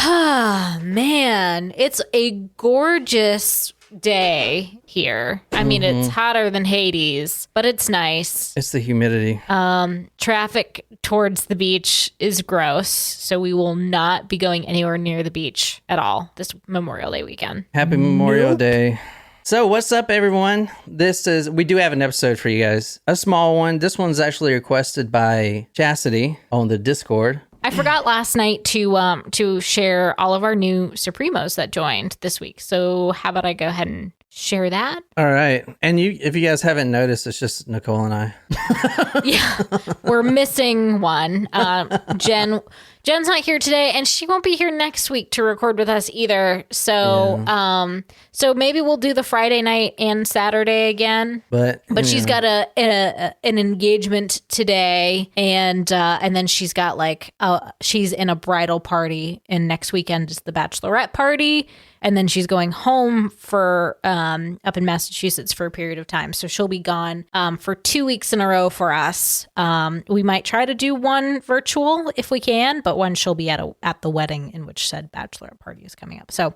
Ah, man, it's a gorgeous day here. I mean, it's hotter than Hades, but it's nice. It's the humidity. Traffic towards the beach is gross, so we will not be going anywhere near the beach at all this Memorial Day weekend. Happy Memorial Day. So what's up, everyone? We do have an episode for you guys. A small one. This one's actually requested by Chastity on the Discord. I forgot last night to share all of our new Supremos that joined this week. So how about I go ahead and share that? All right. And if you guys haven't noticed, it's just Nicole and I. Yeah, we're missing one. Jen's not here today, and she won't be here next week to record with us either. So, so maybe we'll do the Friday night and Saturday again. But she's got an engagement today, and then she's got she's in a bridal party, and next weekend is the bachelorette party. And then she's going home for up in Massachusetts for a period of time. So she'll be gone for 2 weeks in a row for us. We might try to do one virtual if we can, but one she'll be at the wedding in which said bachelorette party is coming up. So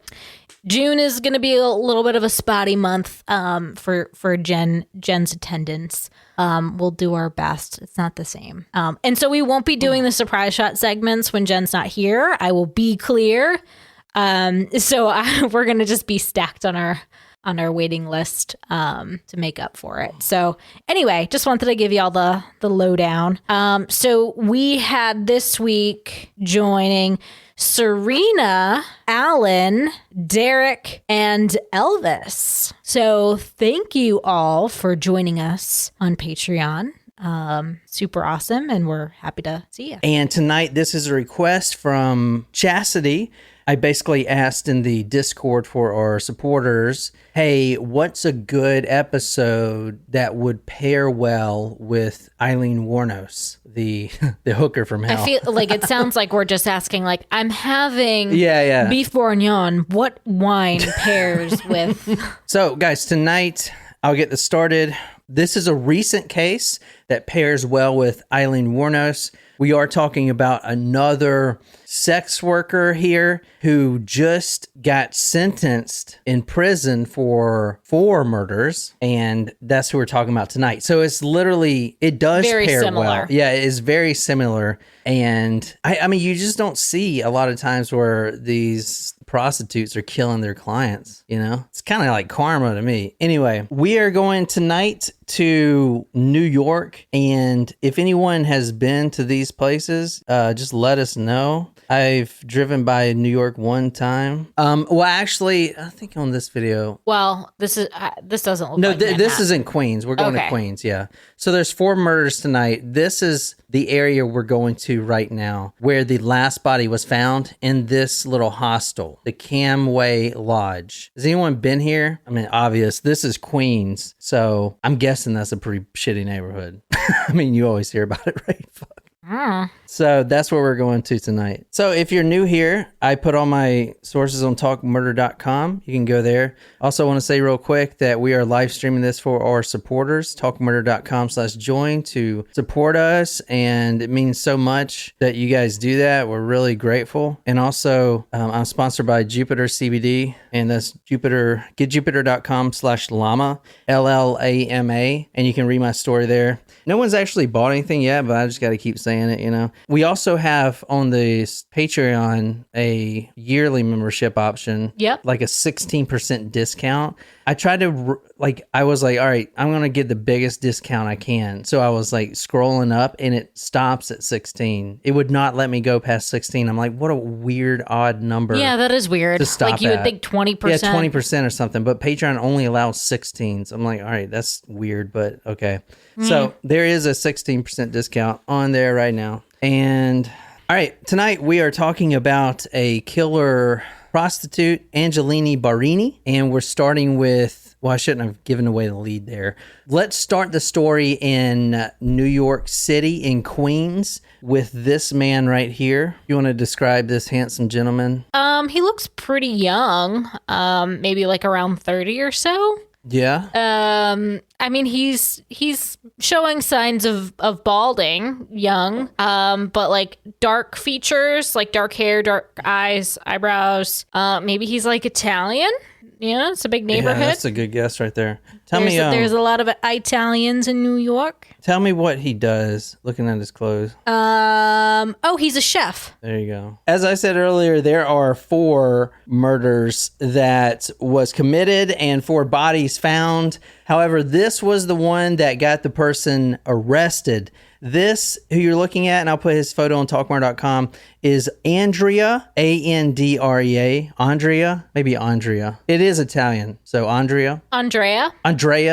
June is going to be a little bit of a spotty month for Jen's attendance. We'll do our best. It's not the same. And so we won't be doing the surprise shot segments when Jen's not here. I will be clear. We're going to just be stacked on our waiting list to make up for it. So anyway, just wanted to give you all the lowdown. So we had this week joining Serena, Alan, Derek, and Elvis. So thank you all for joining us on Patreon. Super awesome, and we're happy to see you. And tonight, this is a request from Chastity. I basically asked in the Discord for our supporters, hey, what's a good episode that would pair well with Eileen Wuornos, the hooker from hell? I feel like it sounds like we're just asking, like, I'm having beef bourguignon. What wine pairs with? So, guys, tonight, I'll get this started. This is a recent case that pairs well with Eileen Wuornos. We are talking about another sex worker here who just got sentenced in prison for 4 murders, and that's who we're talking about tonight. So it's literally, it does very pair similar. well. Yeah, it is very similar. And I mean, you just don't see a lot of times where these prostitutes are killing their clients, you know? It's kind of like karma to me. Anyway, we are going tonight to New York, and if anyone has been to these places, just let us know. I've driven by New York one time. Well, actually, I think on this video. Well, this doesn't look like Manhattan. This is in Queens. We're going to Queens, yeah. So there's 4 murders tonight. This is the area we're going to right now, where the last body was found in this little hostel, the Camway Lodge. Has anyone been here? I mean, obvious. This is Queens, so I'm guessing that's a pretty shitty neighborhood. I mean, you always hear about it, right? Fuck. So that's where we're going to tonight. So if you're new here, I put all my sources on talkmurder.com. You can go there. Also want to say real quick that we are live streaming this for our supporters, talkmurder.com/join to support us. And it means so much that you guys do that. We're really grateful. And also I'm sponsored by Jupiter CBD, and that's getjupiter.com/llama, LLAMA. And you can read my story there. No one's actually bought anything yet, but I just got to keep saying it, you know. We also have on the Patreon a yearly membership option. Yep. Like a 16% discount. I tried to, I was like, all right, I'm going to get the biggest discount I can. So I was like scrolling up, and it stops at 16. It would not let me go past 16. I'm like, what a weird, odd number. Yeah, that is weird. To stop like you would think 20%. Yeah, 20% or something. But Patreon only allows 16. So I'm like, all right, that's weird, but okay. So there is a 16% discount on there right now. And all right, tonight we are talking about a killer prostitute, Angelina Barini. And we're starting with, well, I shouldn't have given away the lead there. Let's start the story in New York City, in Queens, with this man right here. You want to describe this handsome gentleman? He looks pretty young, maybe like around 30 or so. Yeah. I mean, he's showing signs of balding, young, but like dark features, like dark hair, dark eyes, eyebrows. Maybe he's like Italian. Yeah, it's a big neighborhood. Yeah, that's a good guess right there. There's a lot of Italians in New York. Tell me what he does, looking at his clothes. He's a chef. There you go. As I said earlier, there are 4 murders that was committed and 4 bodies found. However, this was the one that got the person arrested. This, who you're looking at, and I'll put his photo on talkmore.com, is Andrea, Andrea. Maybe Andrea. It is Italian, so Andrea,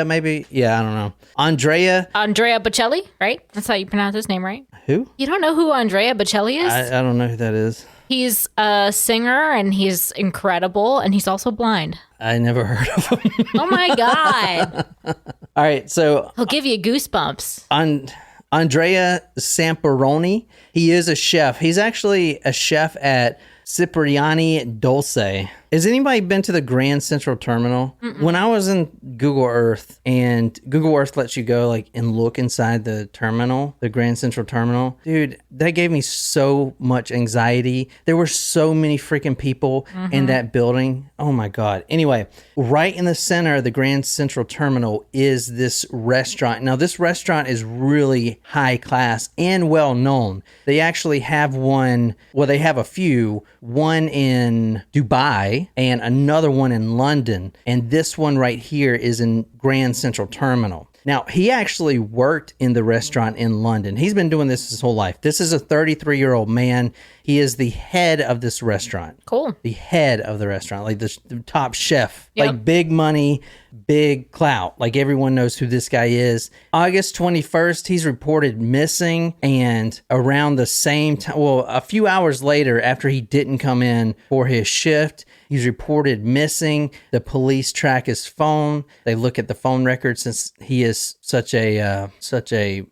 maybe. Yeah, I don't know. Andrea Bocelli, right? That's how you pronounce his name, right? Who? You don't know who Andrea Bocelli is? I don't know who that is. He's a singer, and he's incredible, and he's also blind. I never heard of him. Oh my God. All right, so He'll give you goosebumps. Andrea Samperoni, he is a chef. He's actually a chef at Cipriani Dolce. Has anybody been to the Grand Central Terminal? Mm-mm. When I was in Google Earth, and Google Earth lets you go like and look inside the terminal, the Grand Central Terminal, dude, that gave me so much anxiety. There were so many freaking people in that building. Oh my God. Anyway, right in the center of the Grand Central Terminal is this restaurant. Now, this restaurant is really high class and well known. They actually have one, well, they have a few, one in Dubai and another one in London. And this one right here is in Grand Central Terminal. Now, he actually worked in the restaurant in London. He's been doing this his whole life. This is a 33-year-old man. He is the head of this restaurant. Cool. The head of the restaurant, like the top chef. Yep. Like big money, big clout. Like everyone knows who this guy is. August 21st, he's reported missing. And around the same time, well, a few hours later, after he didn't come in for his shift, he's reported missing. The police track his phone. They look at the phone record since he is such a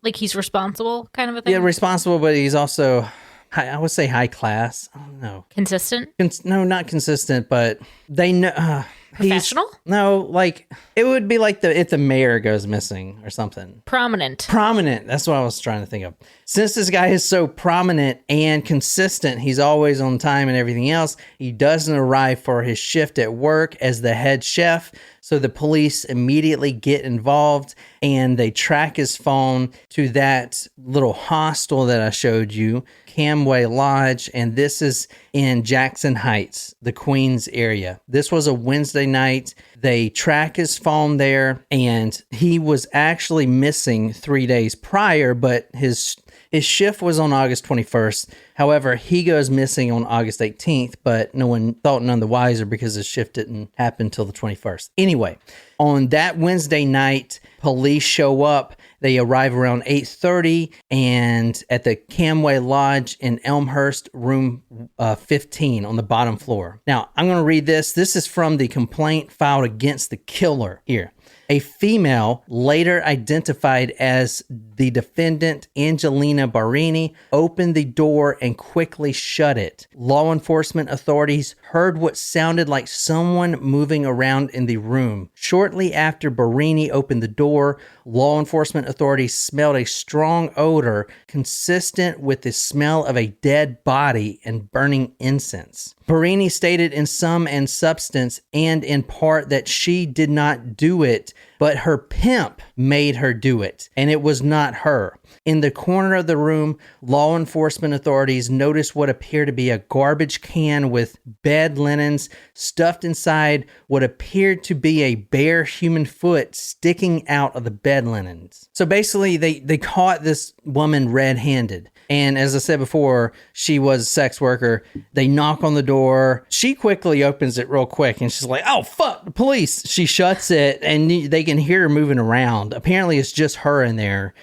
like he's responsible kind of a thing. Yeah, responsible, but he's also, I would say, high class. I don't know. Consistent? No, not consistent, but they know. Professional? No, like it would be like if the mayor goes missing or something. Prominent. That's what I was trying to think of. Since this guy is so prominent and consistent, he's always on time and everything else. He doesn't arrive for his shift at work as the head chef. So the police immediately get involved and they track his phone to that little hostel that I showed you, Camway Lodge. And this is in Jackson Heights, the Queens area. This was a Wednesday night. They track his phone there, and he was actually missing 3 days prior, but his shift was on August 21st. However, he goes missing on August 18th, but no one thought none the wiser because his shift didn't happen until the 21st. Anyway, on that Wednesday night, police show up. They arrive around 8:30 and at the Camway Lodge in Elmhurst, room 15 on the bottom floor. Now, I'm going to read this. This is from the complaint filed against the killer here. A female, later identified as the defendant, Angelina Barini, opened the door and quickly shut it. Law enforcement authorities heard what sounded like someone moving around in the room. Shortly after Barini opened the door, law enforcement authorities smelled a strong odor consistent with the smell of a dead body and burning incense. Barini stated in sum and substance and in part that she did not do it, but her pimp made her do it, and it was not her. In the corner of the room, law enforcement authorities noticed what appeared to be a garbage can with bed linens stuffed inside what appeared to be a bare human foot sticking out of the bed linens. So basically, they caught this woman red-handed. And as I said before, she was a sex worker. They knock on the door. She quickly opens it real quick, and she's like, oh, fuck, the police. She shuts it, and they can hear her moving around. Apparently, it's just her in there.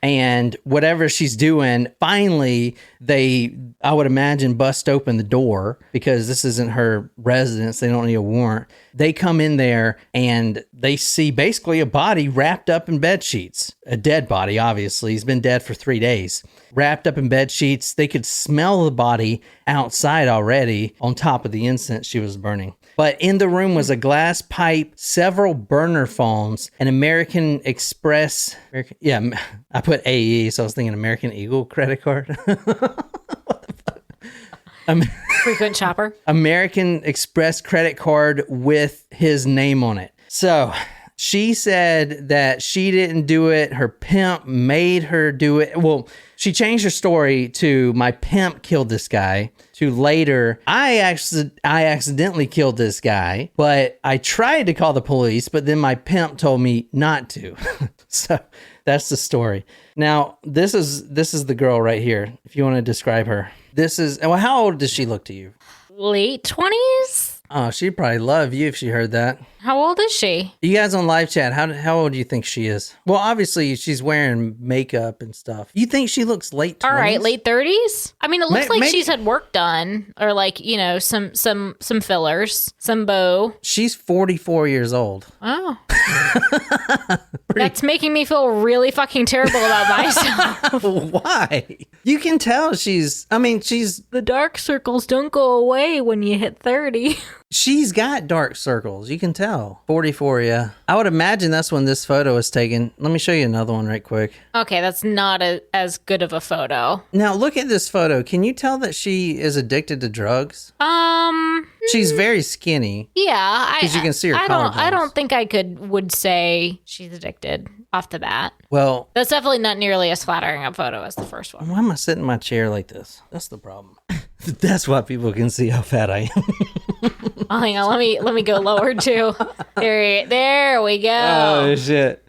And whatever she's doing, finally, I would imagine, bust open the door because this isn't her residence. They don't need a warrant. They come in there, and they see basically a body wrapped up in bed sheets. A dead body, obviously. He's been dead for 3 days. wrapped up in bed sheets. They could smell the body outside already on top of the incense she was burning. But in the room was a glass pipe, several burner phones, an American Express. I put AE, so I was thinking American Eagle credit card. Frequent shopper. American Express credit card with his name on it. So she said that she didn't do it. Her pimp made her do it. Well, she changed her story to my pimp killed this guy to later, I accidentally killed this guy, but I tried to call the police, but then my pimp told me not to. So that's the story. Now, this is the girl right here. If you want to describe her. How old does she look to you? Late 20s? Oh, she'd probably love you if she heard that. How old is she? You guys on live chat, how old do you think she is? Well, obviously she's wearing makeup and stuff. You think she looks late 20s? All right, late 30s? I mean, it looks like she's had work done or like, some fillers, some bow. She's 44 years old. Oh. That's making me feel really fucking terrible about myself. Why? You can tell she's the dark circles don't go away when you hit 30. She's got dark circles. You can tell. 44, yeah. I would imagine that's when this photo was taken. Let me show you another one right quick. Okay, that's not as good of a photo. Now, look at this photo. Can you tell that she is addicted to drugs? She's very skinny. Yeah. Because you can see her collarbones. I don't think I would say she's addicted off the bat. Well, that's definitely not nearly as flattering a photo as the first one. Why am I sitting in my chair like this? That's the problem. That's why people can see how fat I am. Oh, hang on. Let me go lower too. There we go. Oh shit.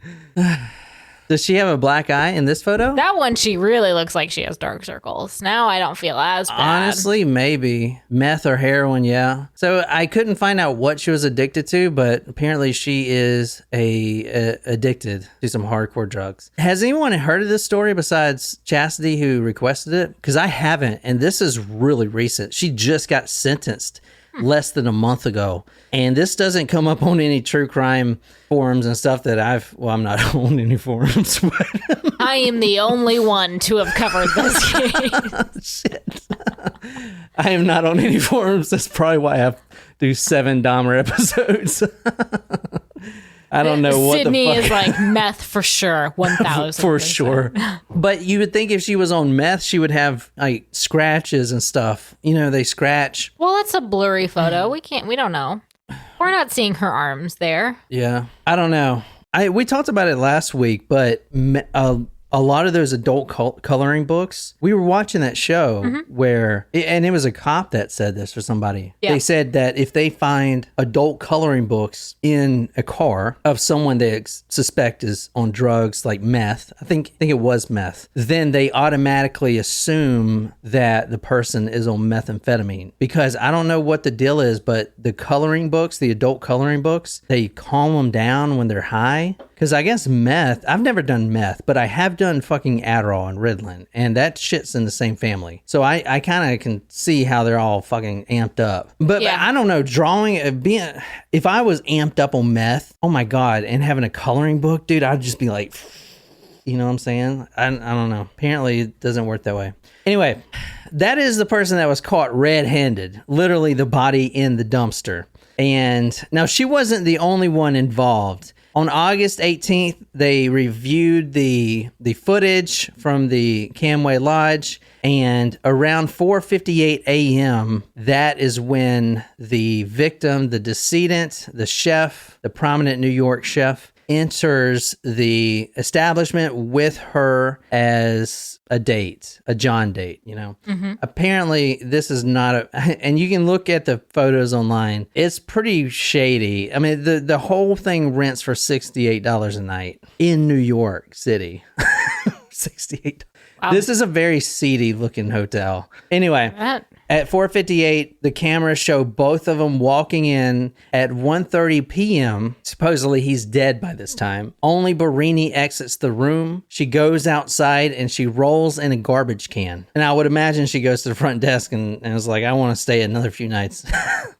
Does she have a black eye in this photo? That one, she really looks like she has dark circles. Now I don't feel as bad. Honestly, maybe. Meth or heroin, yeah. So I couldn't find out what she was addicted to, but apparently she is addicted to some hardcore drugs. Has anyone heard of this story besides Chastity who requested it? Because I haven't, and this is really recent. She just got sentenced less than a month ago. And this doesn't come up on any true crime forums and stuff that I'm not on any forums. But I am the only one to have covered this case. Shit. I am not on any forums. That's probably why I have to do 7 Dahmer episodes. I don't know what Sydney the fuck. is like meth for sure, 1,000%. For sure. But you would think if she was on meth, she would have like scratches and stuff. They scratch. Well, that's a blurry photo. We don't know. We're not seeing her arms there. Yeah. I don't know. We talked about it last week, but a lot of those adult coloring books, we were watching that show where, and it was a cop that said this or somebody. Yeah. They said that if they find adult coloring books in a car of someone they suspect is on drugs like meth, I think it was meth, then they automatically assume that the person is on methamphetamine. Because I don't know what the deal is, but the coloring books, the adult coloring books, they calm them down when they're high. Because I guess meth, I've never done meth, but I have done fucking Adderall and Ritalin, and that shit's in the same family. So I kind of can see how they're all fucking amped up. But I don't know, if I was amped up on meth, oh my God, and having a coloring book, dude, I'd just be like, you know what I'm saying? I don't know. Apparently it doesn't work that way. Anyway, that is the person that was caught red-handed, literally the body in the dumpster. And now she wasn't the only one involved. On August 18th, they reviewed the footage from the Camway Lodge, and around 4:58 a.m., that is when the victim, the decedent, the chef, the prominent New York chef, enters the establishment with her as a date, a John date, Apparently this is not and you can look at the photos online. It's pretty shady. I mean, the whole thing rents for $68 a night in New York City. $68. Wow. This is a very seedy looking hotel. Anyway, at 4:58, the cameras show both of them walking in at 1:30 p.m. Supposedly he's dead by this time. Only Barini exits the room. She goes outside and she rolls in a garbage can. And I would imagine she goes to the front desk and is like, I want to stay another few nights.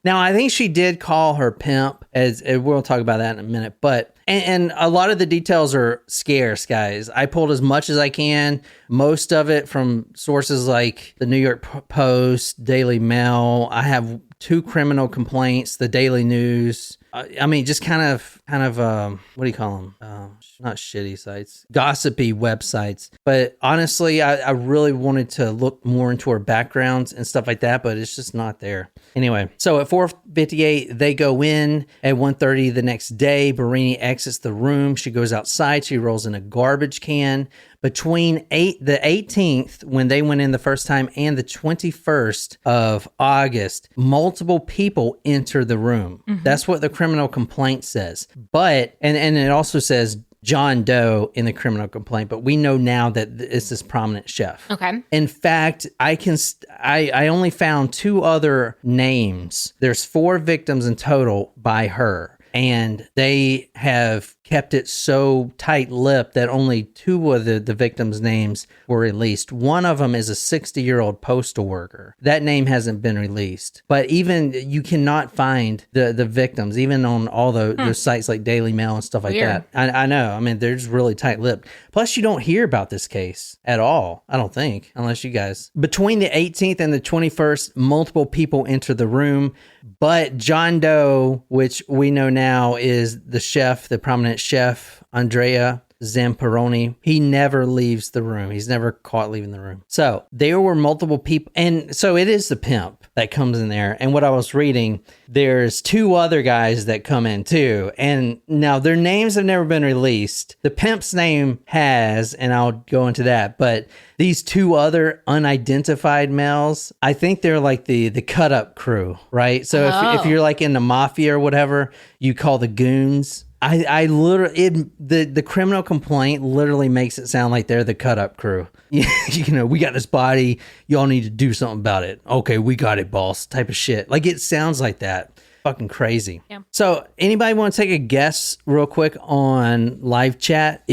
Now, I think she did call her pimp, as we'll talk about that in a minute, but And a lot of the details are scarce, guys. I pulled as much as I can, most of it from sources like the New York Post, Daily Mail. I have 2 criminal complaints, the Daily News. I mean, just kind of, what do you call them? Not shitty sites, gossipy websites. But honestly, I really wanted to look more into her backgrounds and stuff like that, but it's just not there. Anyway, so at 4:58, they go in. At 1:30 the next day, Barini exits the room. She goes outside. She rolls in a garbage can. Between the 18th, when they went in the first time, and the 21st of August, multiple people enter the room. Mm-hmm. That's what the criminal complaint says. But, and it also says John Doe in the criminal complaint, but we know now that it's this prominent chef. Okay. In fact, I only found 2 other names. There's 4 victims in total by her. And they have kept it so tight-lipped that only 2 of the victims' names were released. One of them is a 60-year-old postal worker. That name hasn't been released. But even you cannot find the victims, even on all the sites like Daily Mail and stuff like that. I know. I mean, they're just really tight-lipped. Plus, you don't hear about this case at all, I don't think, unless you guys. Between the 18th and the 21st, multiple people enter the room. But John Doe, which we know now is the chef, the prominent chef, Andrea Zamperoni, he never leaves the room. He's never caught leaving the room. So there were multiple people. And so it is the pimp that comes in there. And what I was reading, there's 2 other guys that come in too. And now their names have never been released. The pimp's name has, and I'll go into that. But these 2 other unidentified males, I think they're like the cut up crew, right? So if you're like in the mafia or whatever, you call the goons. I literally, the criminal complaint literally makes it sound like they're the cut up crew. You know, we got this body. Y'all need to do something about it. Okay, we got it, boss. Type of shit. Like it sounds like that. Fucking crazy. Yeah. So anybody want to take a guess real quick on live chat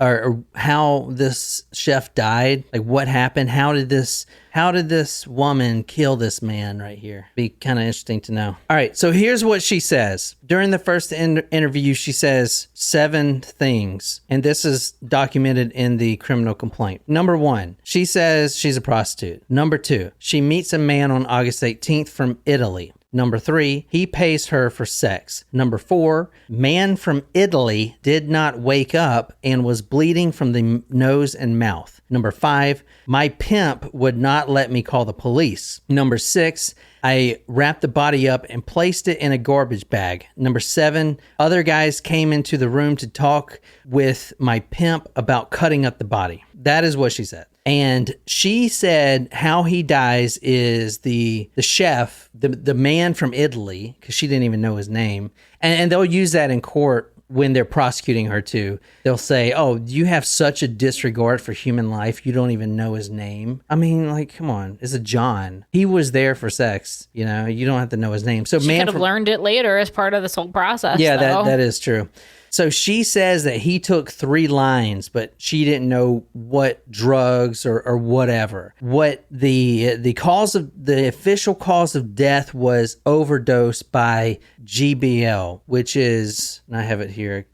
or how this chef died? Like what happened? How did this woman kill this man right here? Be kind of interesting to know. All right, so here's what she says. During the first interview, she says 7 things, and this is documented in the criminal complaint. Number 1, she says she's a prostitute. Number 2, she meets a man on August 18th from Italy. Number 3, he pays her for sex. Number 4, man from Italy did not wake up and was bleeding from the nose and mouth. Number 5, my pimp would not let me call the police. Number 6, I wrapped the body up and placed it in a garbage bag. Number 7, other guys came into the room to talk with my pimp about cutting up the body. That is what she said. And she said how he dies is the chef, the man from Italy, because she didn't even know his name. And they'll use that in court when they're prosecuting her too. They'll say, oh, you have such a disregard for human life. You don't even know his name. I mean, like, come on. It's a John. He was there for sex. You know, you don't have to know his name. So she could have learned it later as part of this whole process. Yeah, that is true. So she says that he took 3 lines, but she didn't know what drugs or whatever. What the official cause of death was overdose by GBL, which is, and I have it here.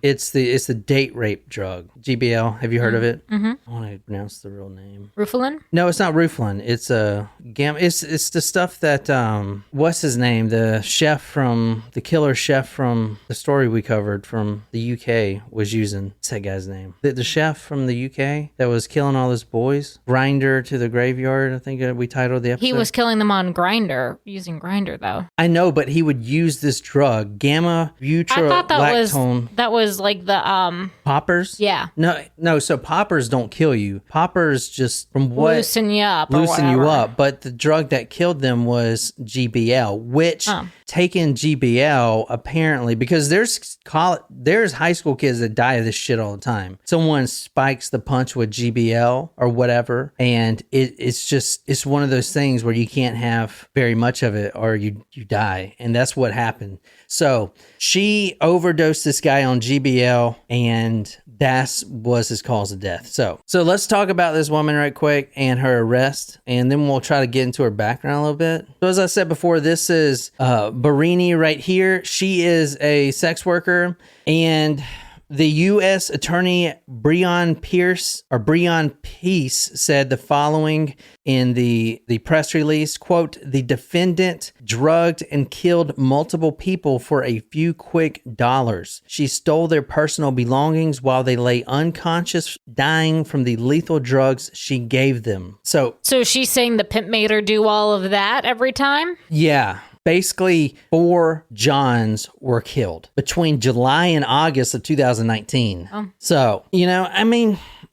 It's the date rape drug. GBL. Have you heard of it? Mm-hmm. I want to pronounce the real name. Rufalin? No, it's not Rufalin. It's a gamma. It's the stuff that what's his name? The killer chef from the story we covered from the UK was using. What's that guy's name? The chef from the UK that was killing all those boys. Grinder to the graveyard. I think we titled the episode. He was killing them on Grinder, using Grinder though. I know, but he would use this drug, gamma butyl. I thought that was like the poppers. Yeah. No. So poppers don't kill you. Poppers just loosen you up. But the drug that killed them was GBL, which taking GBL apparently because there's high school kids that die of this shit all the time. Someone spikes the punch with GBL or whatever, and it's one of those things where you can't have very much of it or you die, and that's what happened. So she overdosed this this guy on GBL, and that was his cause of death. So let's talk about this woman right quick and her arrest, and then we'll try to get into her background a little bit. So as I said before, this is Barini right here. She is a sex worker, and the U.S. Attorney Breon Peace said the following in the press release, quote, "The defendant drugged and killed multiple people for a few quick dollars. She stole their personal belongings while they lay unconscious, dying from the lethal drugs she gave them." So she's saying the pimp made her do all of that every time? Yeah. Basically, 4 Johns were killed between July and August of 2019. Oh. So,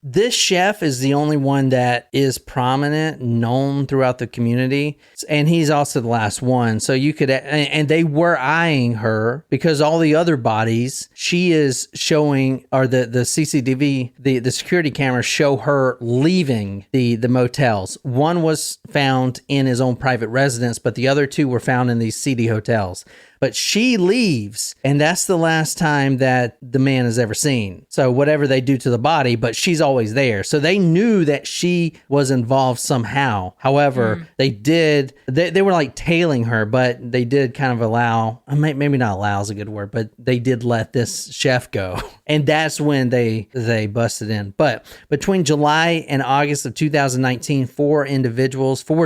this chef is the only one that is prominent, known throughout the community. And he's also the last one. So you could, and they were eyeing her because all the other bodies she is showing, or the CCTV, the security cameras show her leaving the motels. One was found in his own private residence, but the other 2 were found in these seedy hotels. But she leaves, and that's the last time that the man is ever seen. So whatever they do to the body, but she's always there. So they knew that she was involved somehow. However, they were like tailing her, but they did kind of allow, maybe not allow is a good word, but they did let this chef go. And that's when they busted in. But between July and August of 2019, 4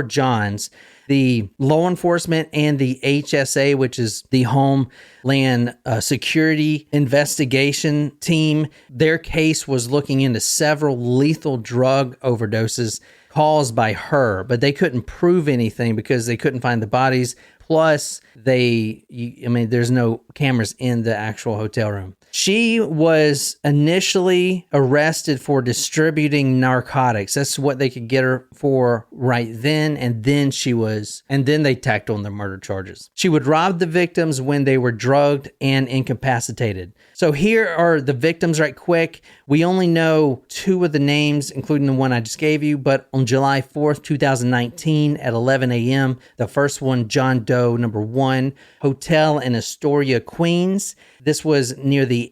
Johns, the law enforcement and the HSA, which is the Homeland Security Investigation Team, their case was looking into several lethal drug overdoses caused by her, but they couldn't prove anything because they couldn't find the bodies. Plus, there's no cameras in the actual hotel room. She was initially arrested for distributing narcotics. That's what they could get her for right then. And then they tacked on the murder charges. She would rob the victims when they were drugged and incapacitated. So here are the victims right quick. We only know 2 of the names, including the one I just gave you. But on July 4th, 2019 at 11 a.m., the first one, John Doe number 1, hotel in Astoria, Queens. This was near the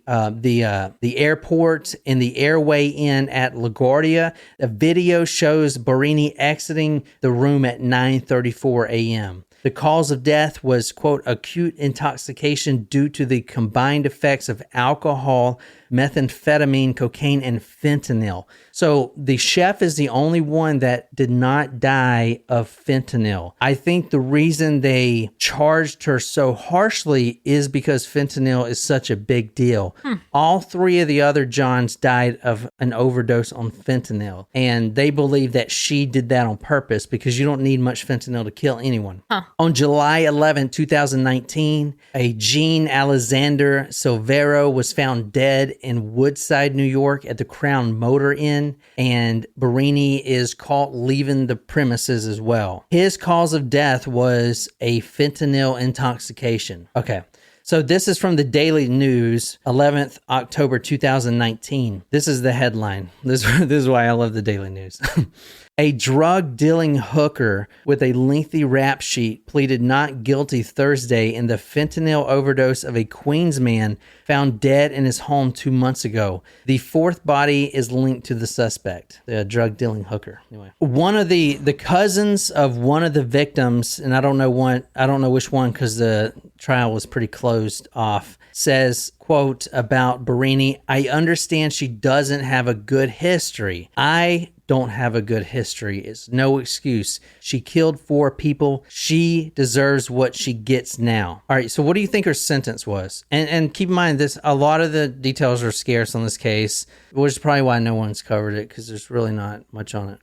airport in the Airway Inn at LaGuardia. The video shows Barini exiting the room at 9:34 a.m. The cause of death was, quote, acute intoxication due to the combined effects of alcohol, methamphetamine, cocaine, and fentanyl. So the chef is the only one that did not die of fentanyl. I think the reason they charged her so harshly is because fentanyl is such a big deal. All 3 of the other Johns died of an overdose on fentanyl. And they believe that she did that on purpose because you don't need much fentanyl to kill anyone. On July 11, 2019, a Jean Alexander Silvero was found dead in Woodside, New York at the Crown Motor Inn, and Barini is caught leaving the premises as well. His cause of death was a fentanyl intoxication. Okay. So this is from the Daily News, 11th October 2019. This is the headline. This is why I love the Daily News. A drug-dealing hooker with a lengthy rap sheet pleaded not guilty Thursday in the fentanyl overdose of a Queens man found dead in his home 2 months ago. The 4th body is linked to the suspect, the drug-dealing hooker. Anyway, one of the cousins of one of the victims, and I don't know which one because the trial was pretty closed off, says, quote, about Barini, "I understand she doesn't have a good history. I don't have a good history. It's no excuse. She killed 4 people. She deserves what she gets now." All right, so what do you think her sentence was? And keep in mind, a lot of the details are scarce on this case, which is probably why no one's covered it, because there's really not much on it.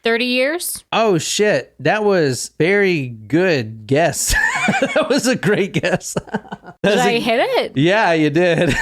30 years? Oh, shit. That was very good guess. That was a great guess. Did I hit it? Yeah, you did.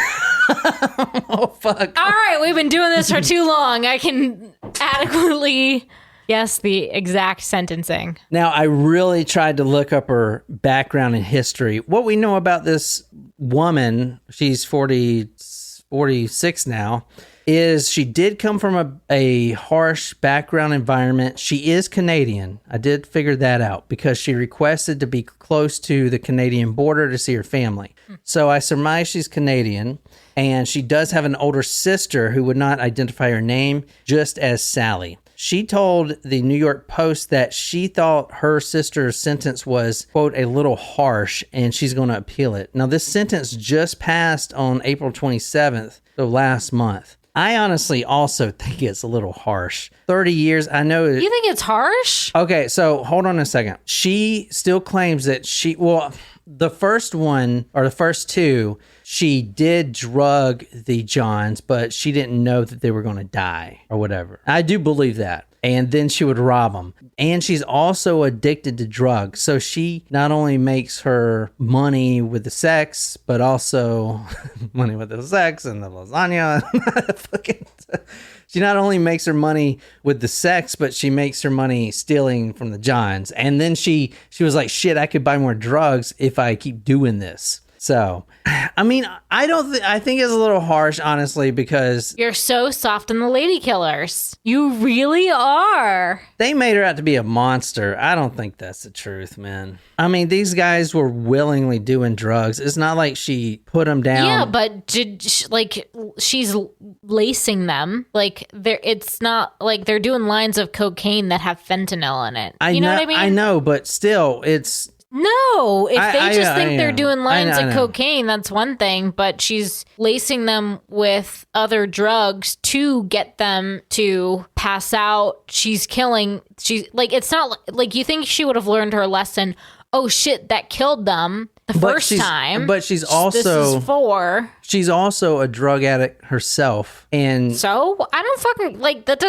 Oh, fuck. All right, we've been doing this for too long. I can adequately guess the exact sentencing. Now, I really tried to look up her background and history. What we know about this woman, she's 46 now, is she did come from a harsh background environment. She is Canadian. I did figure that out because she requested to be close to the Canadian border to see her family. So I surmise she's Canadian, and she does have an older sister who would not identify her name, just as Sally. She told the New York Post that she thought her sister's sentence was, quote, a little harsh, and she's going to appeal it. Now, this sentence just passed on April 27th, so last month. I honestly also think it's a little harsh. 30 years, I know. You think it's harsh? Okay, so hold on a second. She still claims that the first one, or the first two, she did drug the Johns, but she didn't know that they were going to die or whatever. I do believe that. And then she would rob them. And she's also addicted to drugs. So she not only makes her money with the sex, but also money with the sex and the lasagna. She not only makes her money with the sex, but she makes her money stealing from the Johns. And then she was shit, I could buy more drugs if I keep doing this. So, I mean, I think it's a little harsh, honestly, because you're so soft on the lady killers. You really are. They made her out to be a monster. I don't think that's the truth, man. I mean, these guys were willingly doing drugs. It's not like she put them down. Yeah, but she's lacing them. It's not like they're doing lines of cocaine that have fentanyl in it. You know what I mean? I know, but still, it's... No, if they just think they're doing lines of cocaine, that's one thing, but she's lacing them with other drugs to get them to pass out. She's it's not like you think she would have learned her lesson. Oh shit, that killed them the first time. But she's also she's also a drug addict herself, and so I don't fucking that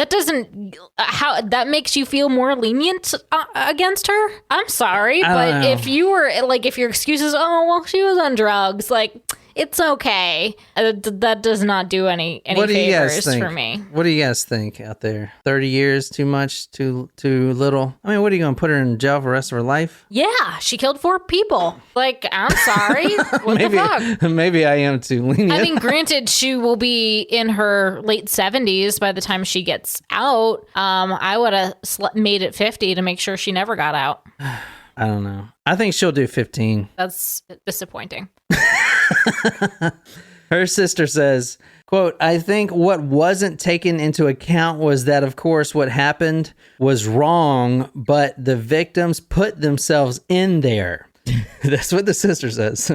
doesn't how that makes you feel more lenient against her. I'm sorry, but if you were if your excuse is, oh well, she was on drugs, it's okay. That does not do any favors for me. What do you guys think out there? 30 years, too much, too little? I mean, what are you going to put her in jail for the rest of her life? Yeah, she killed 4 people. I'm sorry. What the fuck? Maybe I am too lenient. I mean, granted, she will be in her late 70s by the time she gets out. I would have made it 50 to make sure she never got out. I don't know. I think she'll do 15. That's disappointing. Her sister says, quote, I think what wasn't taken into account was that, of course, what happened was wrong, but the victims put themselves in there. That's what the sister says.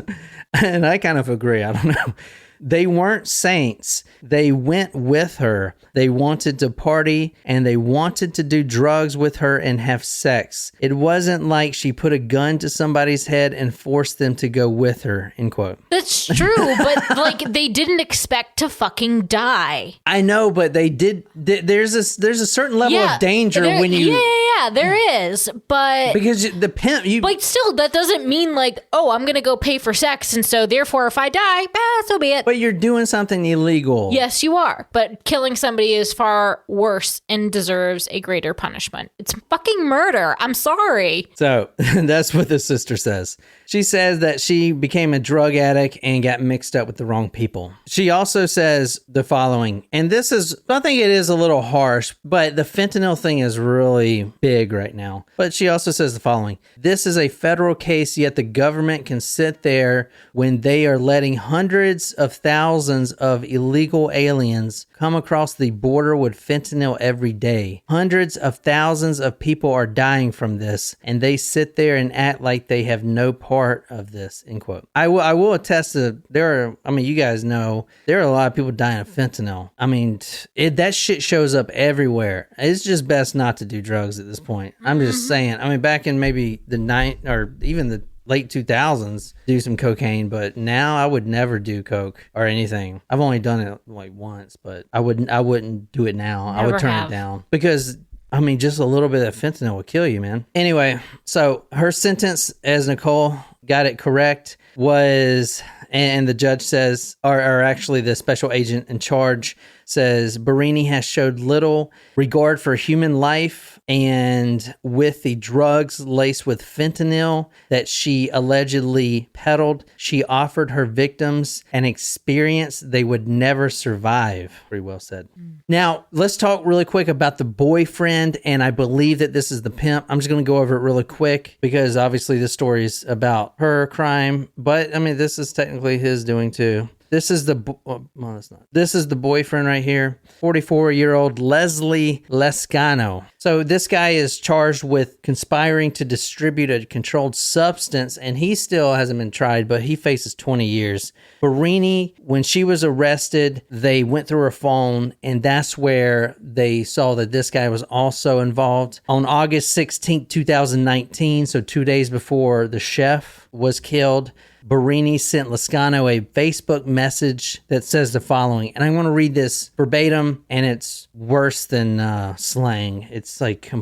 And I kind of agree. I don't know. They weren't saints. They went with her. They wanted to party and they wanted to do drugs with her and have sex. It wasn't like she put a gun to somebody's head and forced them to go with her, end quote. That's true, but they didn't expect to fucking die. I know, but they did. There's a certain level of danger when you... Yeah, there is, but... Because the pimp... But still, that doesn't mean I'm going to go pay for sex, and so therefore if I die, so be it. But you're doing something illegal. Yes, you are. But killing somebody is far worse and deserves a greater punishment. It's fucking murder. I'm sorry. So that's what the sister says. She says that she became a drug addict and got mixed up with the wrong people. She also says the following, and I think it is a little harsh, but the fentanyl thing is really big right now. But she also says the following, this is a federal case, yet the government can sit there when they are letting hundreds of thousands of illegal aliens come across the border with fentanyl every day. Hundreds of thousands of people are dying from this, and they sit there and act like they have no part of this, end quote. I will attest to you guys know, there are a lot of people dying of fentanyl. I mean, that shit shows up everywhere. It's just best not to do drugs at this point. I'm just saying. I mean, back in maybe the late 2000s, do some cocaine, but now I would never do coke or anything. I've only done it once, but I wouldn't do it now. I would turn it down because just a little bit of fentanyl would kill you, man. Anyway, so her sentence, as Nicole got it correct, was, and the judge says, or actually the special agent in charge says Barini has showed little regard for human life, and with the drugs laced with fentanyl that she allegedly peddled, she offered her victims an experience they would never survive. Pretty well said. Now, let's talk really quick about the boyfriend, and I believe that this is the pimp. I'm just going to go over it really quick because obviously this story is about her crime, but I mean, this is technically his doing too. This is This is the boyfriend right here, 44-year-old Leslie Lescano. So this guy is charged with conspiring to distribute a controlled substance, and he still hasn't been tried, but he faces 20 years. Barini, when she was arrested, they went through her phone, and that's where they saw that this guy was also involved. On August 16, 2019, so 2 days before the chef was killed, Barini sent Lescano a Facebook message that says the following, and I want to read this verbatim, and it's worse than slang. It's like,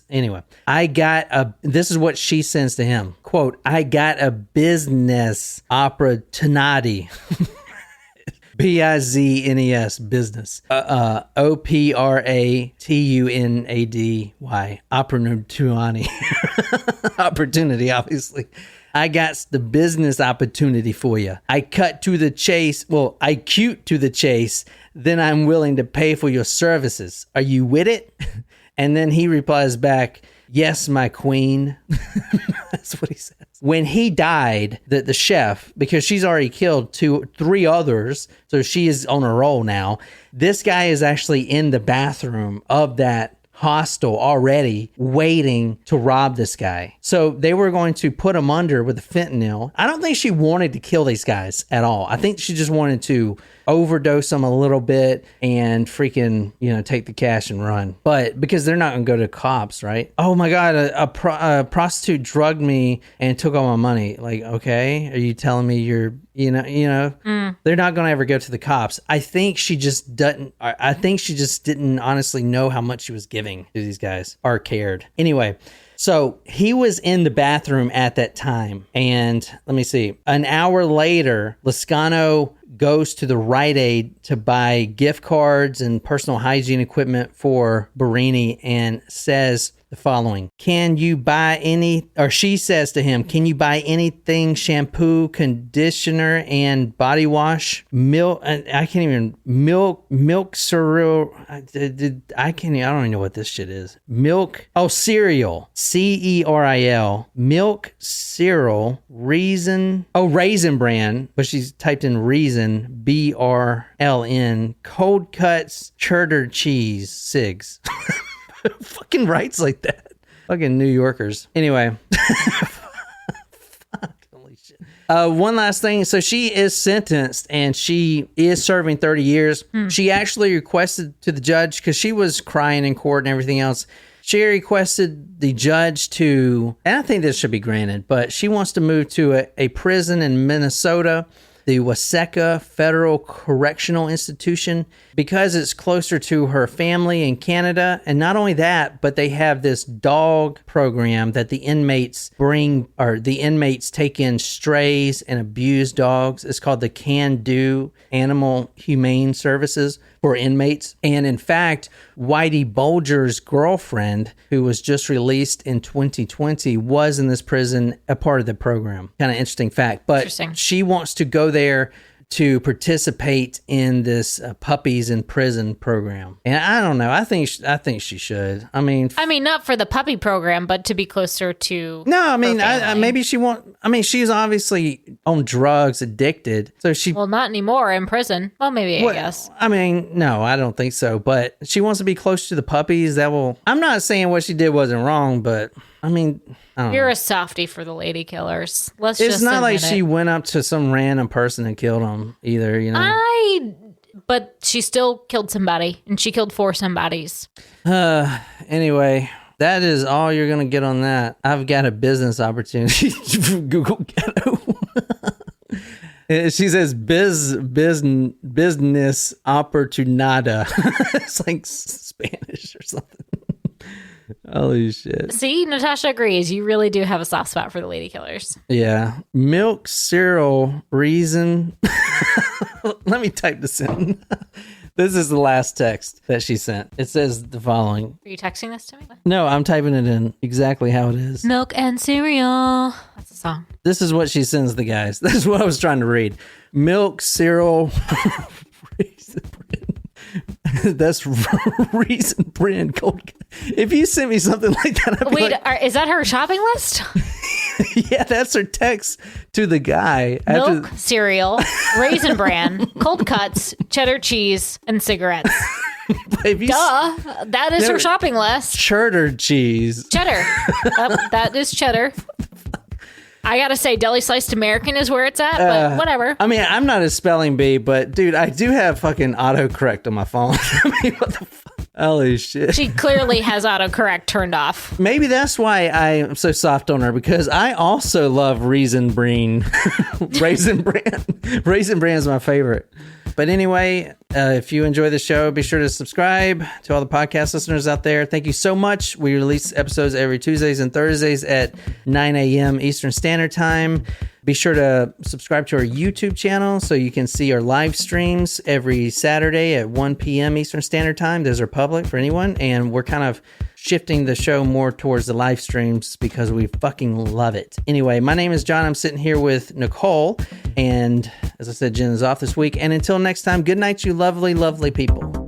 anyway. This is what she sends to him. Quote, I got a business opportunity. B-I-Z-N-E-S, business. O-P-R-A-T-U-N-A-D-Y. Opportunity. Opportunity, obviously. I got the business opportunity for you. I cut to the chase. Well, I cute to the chase. Then I'm willing to pay for your services. Are you with it? And then he replies back, yes, my queen. That's what he says. When he died, the chef, because she's already killed 3 others, so she is on a roll now. This guy is actually in the bathroom of that hostel already waiting to rob this guy. So they were going to put him under with the fentanyl. I don't think she wanted to kill these guys at all. I think she just wanted to overdose them a little bit and freaking, take the cash and run. But because they're not going to go to cops, right? Oh my God, a prostitute drugged me and took all my money. Like, okay, are you telling me you're, they're not going to ever go to the cops. I think she just didn't honestly know how much she was giving to these guys or cared. Anyway, so he was in the bathroom at that time. And let me see, an hour later, Lescano goes to the Rite Aid to buy gift cards and personal hygiene equipment for Barini and says the following, she says to him, can you buy anything, shampoo, conditioner, and body wash, milk cereal, I don't even know what this shit is. Cereal, C-E-R-I-L, milk, cereal, Raisin Bran, but she's typed in Reason, B-R-L-N, cold cuts, cheddar cheese, cigs. Fucking writes like that. Fucking New Yorkers. Anyway. Fuck, holy shit. One last thing. So she is sentenced and she is serving 30 years. She actually requested to the judge, because she was crying in court and everything else. She requested the judge to, and I think this should be granted, but she wants to move to a prison in Minnesota, the Waseca Federal Correctional Institution, because it's closer to her family in Canada. And not only that, but they have this dog program that the inmates take in strays and abused dogs. It's called the Can Do Animal Humane Services for inmates. And in fact, Whitey Bulger's girlfriend, who was just released in 2020, was in this prison, a part of the program. Kind of interesting fact. But she wants to go there to participate in this puppies in prison program. And I don't know. I think she should. I mean, not for the puppy program, but to be closer to. No, I mean, maybe she won't. I mean, she's obviously on drugs, addicted. So she. Well, not anymore in prison. Well, maybe I guess. I mean, no, I don't think so. But she wants to be close to the puppies. I'm not saying what she did wasn't wrong, but I mean, you're a softie for the lady killers. It's not like she went up to some random person and killed them either, But she still killed somebody, and she killed 4 somebodies. Anyway, that is all you're gonna get on that. I've got a business opportunity. Google ghetto. She says business opportunada. It's like Spanish or something. Holy shit. See, Natasha agrees. You really do have a soft spot for the lady killers. Yeah. Milk, cereal, reason. Let me type this in. This is the last text that she sent. It says the following. Are you texting this to me? No, I'm typing it in exactly how it is. Milk and cereal. That's a song. This is what she sends the guys. This is what I was trying to read. Milk, cereal, Raisin Bran. That's Raisin Bran cold. If you sent me something like that, I'd be Wait, like, is that her shopping list? yeah, that's her text to the guy. Milk, cereal, Raisin Bran, cold cuts, cheddar cheese, and cigarettes. Duh. That is her shopping list. Cheddar cheese. Cheddar. That is cheddar. I gotta say, deli sliced American is where it's at, but whatever. I mean, I'm not a spelling bee, but dude, I do have fucking autocorrect on my phone. I mean, what the fuck? Holy shit. She clearly has autocorrect turned off. Maybe that's why I'm so soft on her, because I also love Raisin Bran. Raisin Bran. Raisin Bran is my favorite. But anyway, if you enjoy the show, be sure to subscribe to all the podcast listeners out there. Thank you so much. We release episodes every Tuesdays and Thursdays at 9 a.m. Eastern Standard Time. Be sure to subscribe to our YouTube channel so you can see our live streams every Saturday at 1 p.m. Eastern Standard Time. Those are public for anyone. And we're kind of shifting the show more towards the live streams because we fucking love it. Anyway, my name is John. I'm sitting here with Nicole. And as I said, Jen is off this week. And until next time, good night, you lovely, lovely people.